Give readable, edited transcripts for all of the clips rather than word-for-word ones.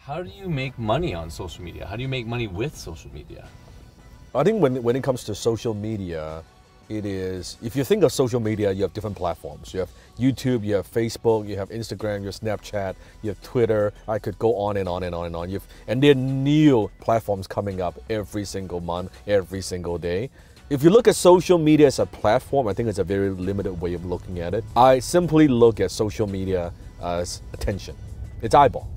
How do you make money on social media? How do you make money with social media? I think when it comes to social media, it is, if you think of social media, you have different platforms. You have YouTube, you have Facebook, you have Instagram, you have Snapchat, you have Twitter. I could go on and on and on and on. And there are new platforms coming up every single month, every single day. If you look at social media as a platform, I think it's a very limited way of looking at it. I simply look at social media as attention. It's eyeball.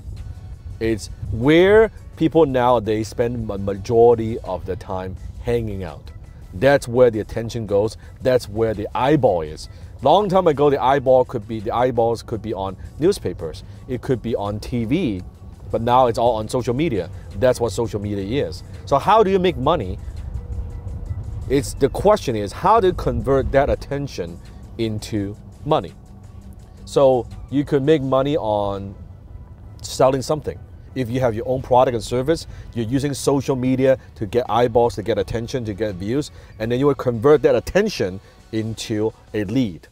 It's where people nowadays spend a majority of their time hanging out. That's where the attention goes. That's where the eyeball is. Long time ago, the eyeballs could be on newspapers. It could be on TV, but now it's all on social media. That's what social media is. So how do you make money? The question is, how to convert that attention into money? So you could make money on selling something. If you have your own product and service, you're using social media to get eyeballs, to get attention, to get views, and then you will convert that attention into a lead.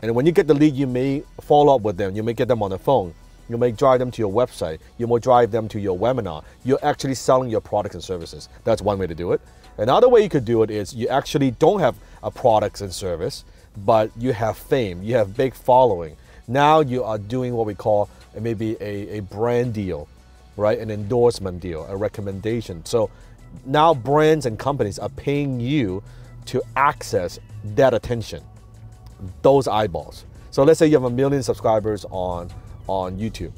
And when you get the lead, you may follow up with them. You may get them on the phone. You may drive them to your website. You may drive them to your webinar. You're actually selling your products and services. That's one way to do it. Another way you could do it is you actually don't have a product and service, but you have fame. You have big following. Now you are doing what we call maybe a brand deal, right? An endorsement deal, a recommendation. So now brands and companies are paying you to access that attention, those eyeballs. So let's say you have 1 million subscribers on YouTube.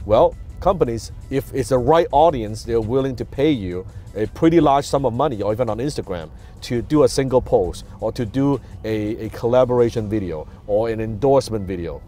Well, companies, if it's the right audience, they're willing to pay you a pretty large sum of money, or even on Instagram, to do a single post, or to do a collaboration video, or an endorsement video.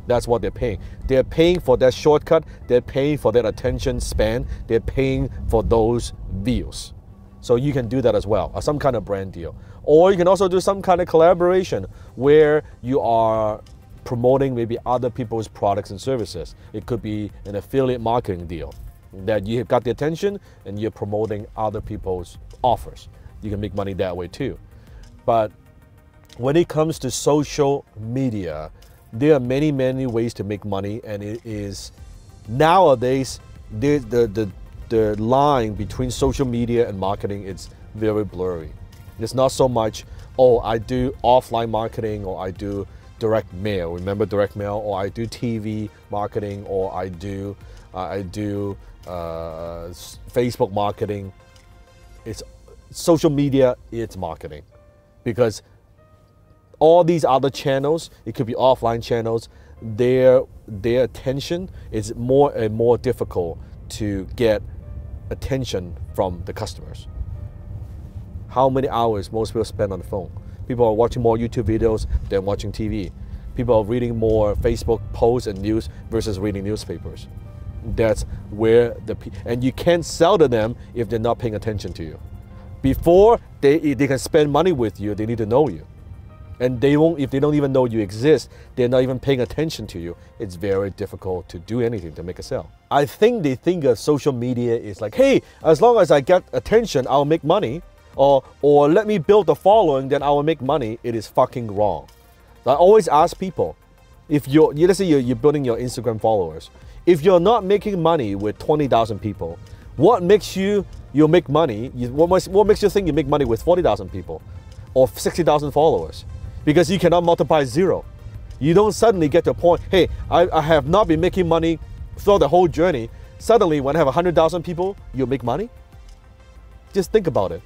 That's what they're paying. They're paying for that shortcut. They're paying for that attention span. They're paying for those views. So you can do that as well, or some kind of brand deal. Or you can also do some kind of collaboration where you are promoting maybe other people's products and services. It could be an affiliate marketing deal that you have got the attention and you're promoting other people's offers. You can make money that way too. But when it comes to social media, there are many, many ways to make money, and it is nowadays the line between social media and marketing is very blurry. It's not so much, oh, I do offline marketing, or I do direct mail. Remember direct mail? Or I do TV marketing, or I do Facebook marketing. It's social media. It's marketing, because all these other channels, it could be offline channels, their attention is more and more difficult to get attention from the customers. How many hours most people spend on the phone? People are watching more YouTube videos than watching TV. People are reading more Facebook posts and news versus reading newspapers. That's where and you can't sell to them if they're not paying attention to you. Before they can spend money with you, they need to know you. And they won't, if they don't even know you exist, they're not even paying attention to you, it's very difficult to do anything to make a sale. I think they think of social media is like, hey, as long as I get attention, I'll make money. Or let me build a following, then I will make money. It is fucking wrong. I always ask people, if let's say you're building your Instagram followers, if you're not making money with 20,000 people, what makes you'll make money? What makes you think you make money with 40,000 people or 60,000 followers? Because you cannot multiply zero. You don't suddenly get to a point, hey, I have not been making money throughout the whole journey. Suddenly, when I have 100,000 people, you'll make money? Just think about it.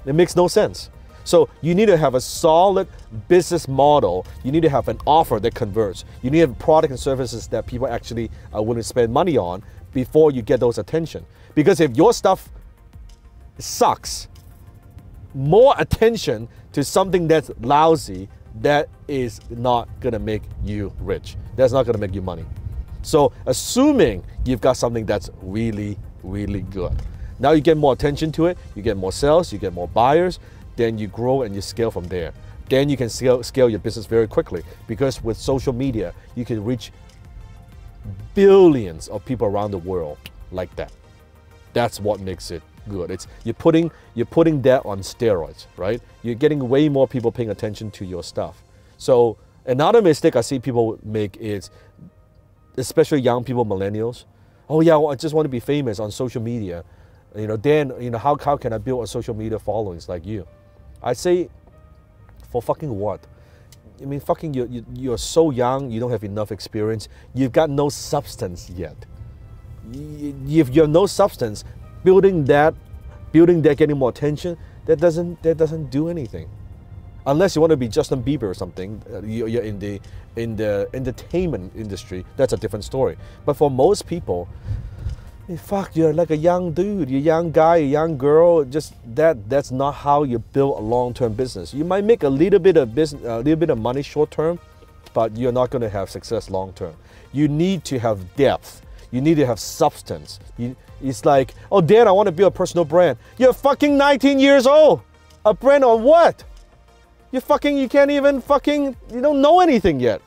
It makes no sense. So you need to have a solid business model. You need to have an offer that converts. You need to have product and services that people actually are willing to spend money on before you get those attention. Because if your stuff sucks, more attention to something that's lousy, that is not gonna make you rich. That's not gonna make you money. So assuming you've got something that's really, really good. Now you get more attention to it, you get more sales, you get more buyers, then you grow and you scale from there. Then you can scale your business very quickly, because with social media, you can reach billions of people around the world like that. That's what makes it good. You're putting that on steroids, right? You're getting way more people paying attention to your stuff. So another mistake I see people make is, especially young people, millennials, Oh yeah, well, I just want to be famous on social media. Dan, how can I build a social media followings like you? I say, for fucking what? I mean, fucking you're so young, you don't have enough experience, you've got no substance yet. If you have no substance, building that, getting more attention, that doesn't do anything. Unless you want to be Justin Bieber or something, you're in the entertainment industry, that's a different story. But for most people, fuck, you're like a young dude, you're a young guy, a young girl. Just that's not how you build a long-term business. You might make a little bit of business, a little bit of money short-term, but you're not going to have success long-term. You need to have depth. You need to have substance. It's like, oh, Dan, I want to build a personal brand. You're fucking 19 years old. A brand on what? You can't even you don't know anything yet.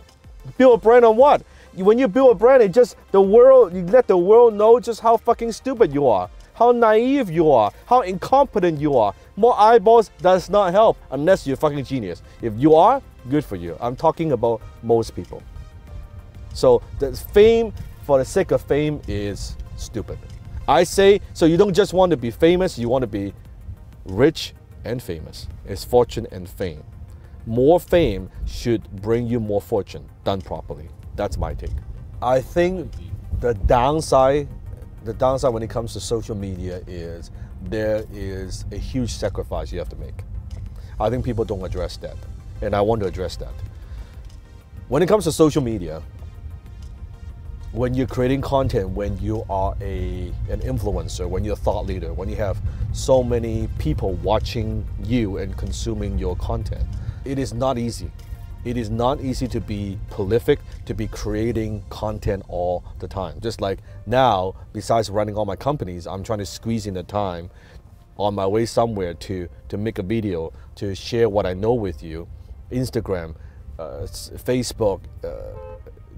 Build a brand on what? When you build a brand, you let the world know just how fucking stupid you are, how naive you are, how incompetent you are. More eyeballs does not help unless you're fucking genius. If you are, good for you. I'm talking about most people. So the fame for the sake of fame is stupid. I say, so you don't just want to be famous, you want to be rich and famous. It's fortune and fame. More fame should bring you more fortune, done properly. That's my take. I think the downside when it comes to social media is there is a huge sacrifice you have to make. I think people don't address that, and I want to address that. When it comes to social media, when you're creating content, when you are an influencer, when you're a thought leader, when you have so many people watching you and consuming your content, it is not easy. It is not easy to be prolific, to be creating content all the time. Just like now, besides running all my companies, I'm trying to squeeze in the time on my way somewhere to make a video, to share what I know with you. Instagram, Facebook,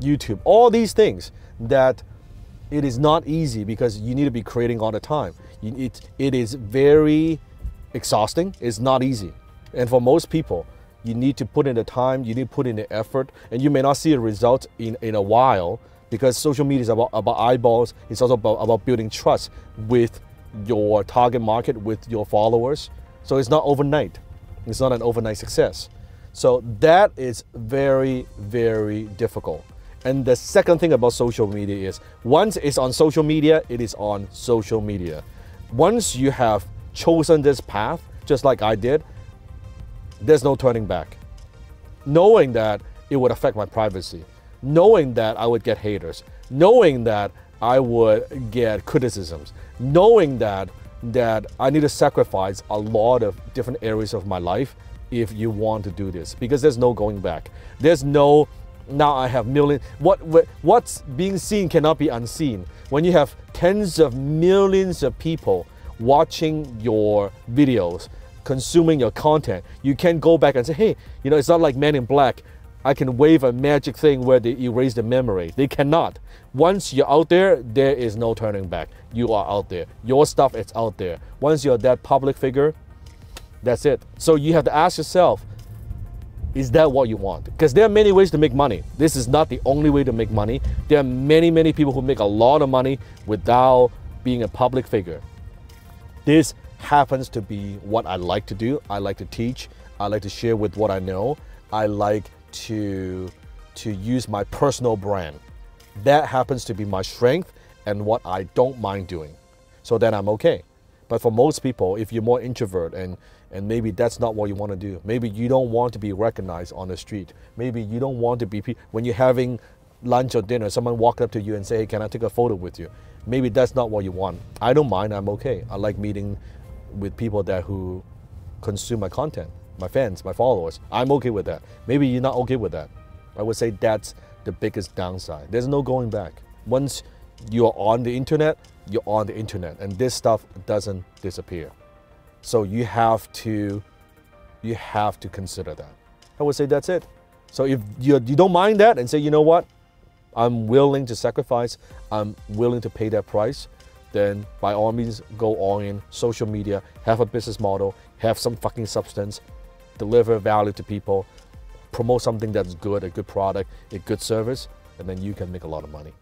YouTube, all these things that it is not easy because you need to be creating all the time. It is very exhausting. It's not easy. And for most people, you need to put in the time, you need to put in the effort, and you may not see a result in a while because social media is about eyeballs. It's also about building trust with your target market, with your followers. So it's not overnight. It's not an overnight success. So that is very, very difficult. And the second thing about social media is once it's on social media, it is on social media. Once you have chosen this path, just like I did, there's no turning back. Knowing that it would affect my privacy, knowing that I would get haters, knowing that I would get criticisms, knowing that I need to sacrifice a lot of different areas of my life if you want to do this, because there's no going back. There's no, now I have millions, what's being seen cannot be unseen. When you have tens of millions of people watching your videos, consuming your content, you can go back and say, hey, it's not like Men in Black. I can wave a magic thing where they erase the memory. They cannot. Once you're out there, there is no turning back. You are out there. Your stuff is out there. Once you're that public figure, that's it. So you have to ask yourself, is that what you want? Because there are many ways to make money. This is not the only way to make money. There are many, many people who make a lot of money without being a public figure. This happens to be what I like to do. I like to teach. I like to share with what I know. I like to use my personal brand. That happens to be my strength and what I don't mind doing. So then I'm okay. But for most people, if you're more introvert and maybe that's not what you want to do, maybe you don't want to be recognized on the street, maybe you don't want to be, when you're having lunch or dinner, someone walk up to you and say, hey, can I take a photo with you? Maybe that's not what you want. I don't mind, I'm okay. I like meeting with people who consume my content, my fans, my followers. I'm okay with that. Maybe you're not okay with that. I would say that's the biggest downside. There's no going back. Once you're on the internet, you're on the internet, and this stuff doesn't disappear. So you have to consider that. I would say that's it. So if you don't mind that and say, you know what, I'm willing to sacrifice, I'm willing to pay that price, then by all means go all in. Social media, have a business model, have some fucking substance, deliver value to people, promote something that's good, a good product, a good service, and then you can make a lot of money.